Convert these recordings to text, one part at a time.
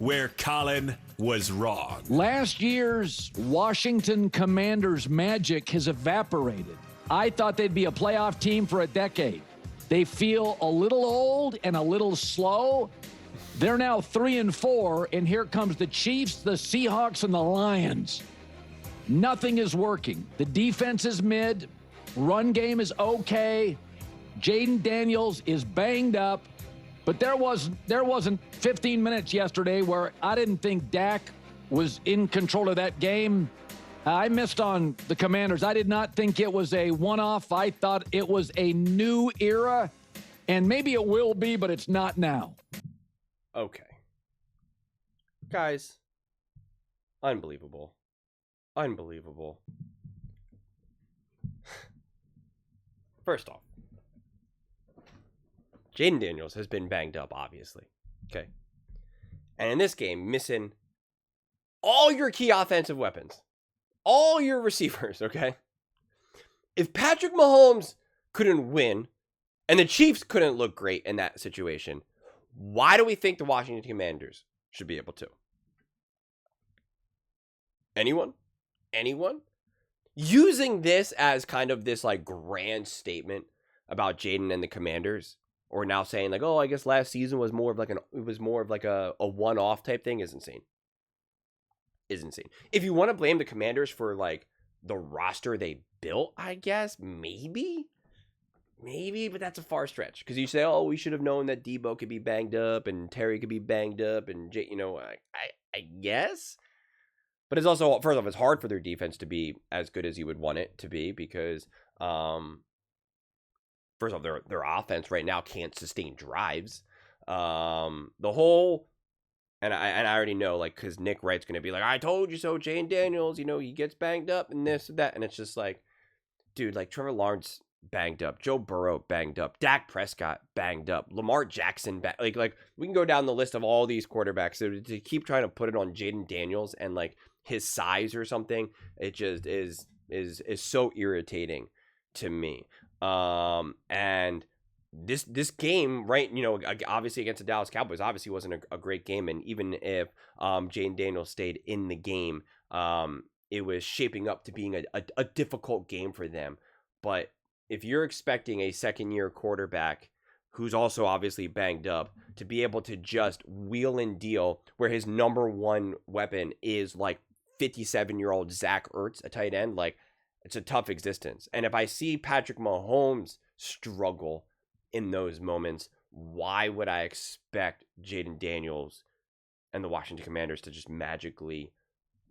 where Colin was wrong. Last year's Washington Commanders magic has evaporated. I thought they'd be a playoff team for a decade. They feel a little old and a little slow. They're now 3-4, and here comes the Chiefs, the Seahawks, and the Lions. Nothing is working. The defense is mid. Run game is okay. Jayden Daniels is banged up. But there wasn't 15 minutes yesterday where I didn't think Dak was in control of that game. I missed on the Commanders. I did not think it was a one-off. I thought it was a new era, and maybe it will be, but it's not now. Okay. Guys, unbelievable. Unbelievable. First off, Jayden Daniels has been banged up, obviously. Okay. And in this game, missing all your key offensive weapons. All your receivers, okay? If Patrick Mahomes couldn't win, and the Chiefs couldn't look great in that situation, why do we think the Washington Commanders should be able to? Anyone? Anyone? Using this as kind of this like grand statement about Jayden and the Commanders, or now saying like, oh, I guess last season was more of like a one-off type thing is insane. Is insane. If you want to blame the Commanders for like the roster they built, I guess maybe, but that's a far stretch because you say, oh, we should have known that Debo could be banged up and Terry could be banged up and I guess. But it's also, first off, it's hard for their defense to be as good as you would want it to be because, first off, their offense right now can't sustain drives. And I already know, like, because Nick Wright's going to be like, I told you so, Jayden Daniels, he gets banged up and this and that. And it's just like, dude, like, Trevor Lawrence banged up. Joe Burrow banged up. Dak Prescott banged up. Lamar Jackson, like we can go down the list of all these quarterbacks. So to keep trying to put it on Jayden Daniels and, like, his size or something, it just is so irritating to me. And this game, right, obviously against the Dallas Cowboys, obviously wasn't a great game. And even if Jayden Daniels stayed in the game, it was shaping up to being a difficult game for them. But if you're expecting a second-year quarterback who's also obviously banged up to be able to just wheel and deal where his number one weapon is like 57-year-old Zach Ertz, a tight end, like, it's a tough existence. And if I see Patrick Mahomes struggle in those moments, why would I expect Jayden Daniels and the Washington Commanders to just magically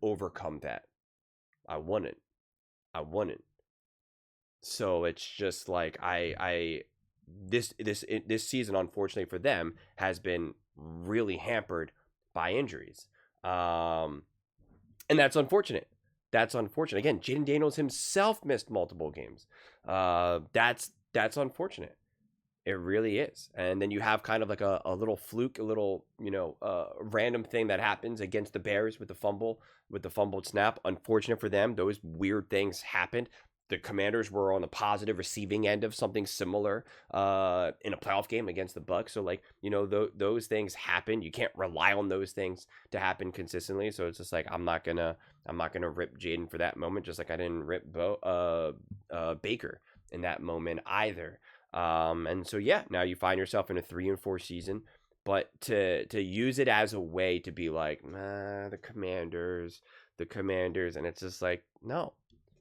overcome that? I wouldn't. So it's just like this season, unfortunately for them, has been really hampered by injuries. And that's unfortunate. Again, Jayden Daniels himself missed multiple games. That's unfortunate. It really is. And then you have kind of like a little fluke, a little, random thing that happens against the Bears with the fumbled snap. Unfortunate for them. Those weird things happened. The Commanders were on the positive receiving end of something similar in a playoff game against the Bucs. So, like, those things happen. You can't rely on those things to happen consistently. So it's just like, I'm not gonna rip Jayden for that moment, just like I didn't rip Baker in that moment either. And so, yeah, now you find yourself in a 3-4 season, but to use it as a way to be like, the Commanders, and it's just like, no,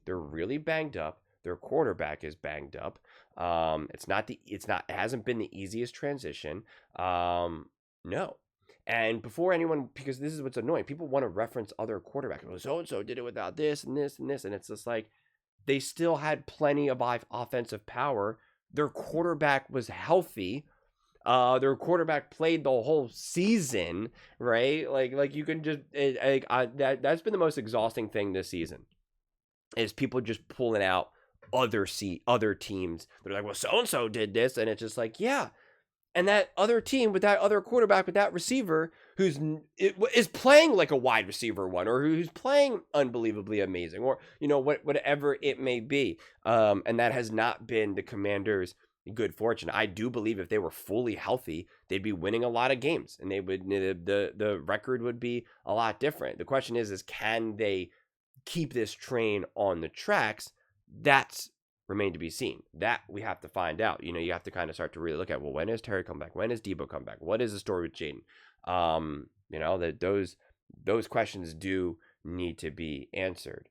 they're really banged up. Their quarterback is banged up. It hasn't been the easiest transition. No. And before anyone, because this is what's annoying, people want to reference other quarterbacks. Well, so-and-so did it without this and this and this. And it's just like, they still had plenty of offensive power. Their quarterback was healthy. Their quarterback played the whole season, right? Like you can just, that's been the most exhausting thing this season, is people just pulling out other teams. They're like, well, so-and-so did this. And it's just like, yeah. And that other team with that other quarterback, with that receiver is playing like a wide receiver one, or who's playing unbelievably amazing, or, whatever it may be. And that has not been the Commanders, good fortune. I do believe if they were fully healthy, they'd be winning a lot of games, and they would the record would be a lot different. The question is can they keep this train on the tracks? That's remain to be seen. That we have to find out. You know, you have to kind of start to really look at, well, when is Terry come back? When is Debo come back? What is the story with Jayden? You know, that those questions do need to be answered.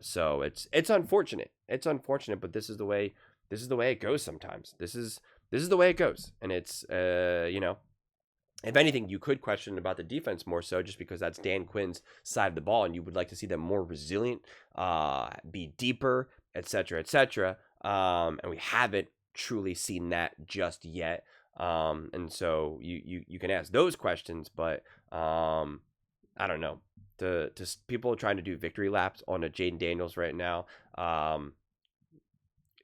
So it's unfortunate. It's unfortunate, but this is the way it goes sometimes. This is the way it goes. And it's you know, if anything, you could question about the defense more so, just because that's Dan Quinn's side of the ball, and you would like to see them more resilient, be deeper, etc., etc. And we haven't truly seen that just yet. And so you can ask those questions, but I don't know. To people trying to do victory laps on a Jayden Daniels right now,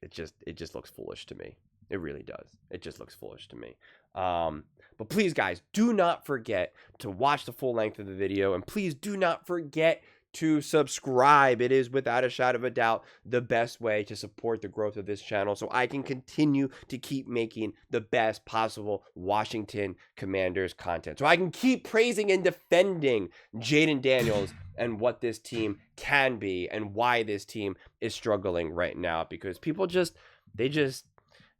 it just looks foolish to me. It really does. It just looks foolish to me. But please, guys, do not forget to watch the full length of the video, and please do not forget to subscribe. It is, without a shadow of a doubt, the best way to support the growth of this channel, so I can continue to keep making the best possible Washington Commanders content, so I can keep praising and defending Jayden Daniels and what this team can be and why this team is struggling right now, because people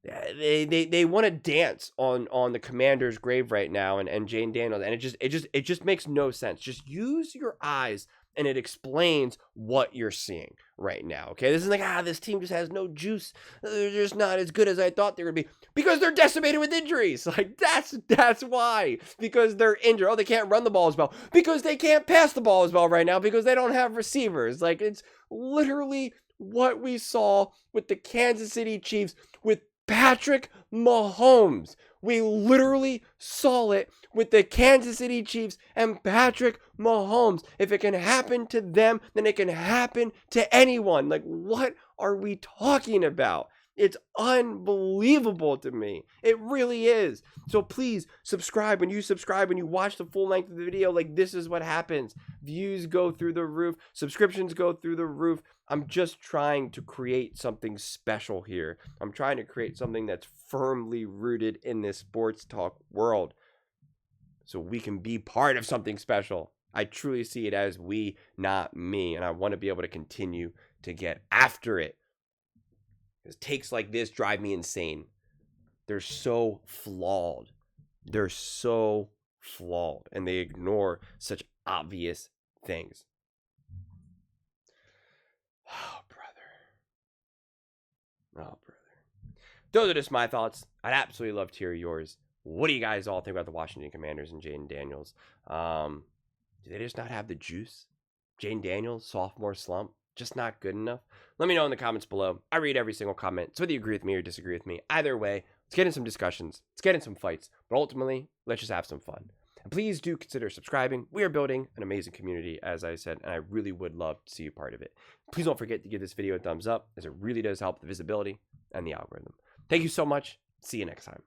they want to dance on the Commanders' grave right now, and Jayden Daniels, and it just makes no sense. Just use your eyes, and it explains what you're seeing right now. Okay, this is like, this team just has no juice. They're just not as good as I thought they were gonna be, because they're decimated with injuries. Like, that's why. Because they're injured. Oh, they can't run the ball as well, because they can't pass the ball as well right now, because they don't have receivers. Like, it's literally what we saw with the Kansas City Chiefs with Patrick Mahomes. We literally saw it with the Kansas City Chiefs and Patrick Mahomes. If it can happen to them, then it can happen to anyone. Like, what are we talking about? It's unbelievable to me. It really is. So please subscribe. When you subscribe, when you watch the full length of the video, like, this is what happens. Views go through the roof. Subscriptions go through the roof. I'm just trying to create something special here. I'm trying to create something that's firmly rooted in this sports talk world, so we can be part of something special. I truly see it as we, not me. And I want to be able to continue to get after it. Because takes like this drive me insane. They're so flawed. They're so flawed. And they ignore such obvious things. Oh, brother. Those are just my thoughts. I'd absolutely love to hear yours. What do you guys all think about the Washington Commanders and Jayden Daniels? Do they just not have the juice? Jayden Daniels, sophomore slump, just not good enough? Let me know in the comments below. I read every single comment, so whether you agree with me or disagree with me, either way, let's get in some discussions. Let's get in some fights. But ultimately, let's just have some fun. And please do consider subscribing. We are building an amazing community, as I said, and I really would love to see you part of it. Please don't forget to give this video a thumbs up, as it really does help the visibility and the algorithm. Thank you so much. See you next time.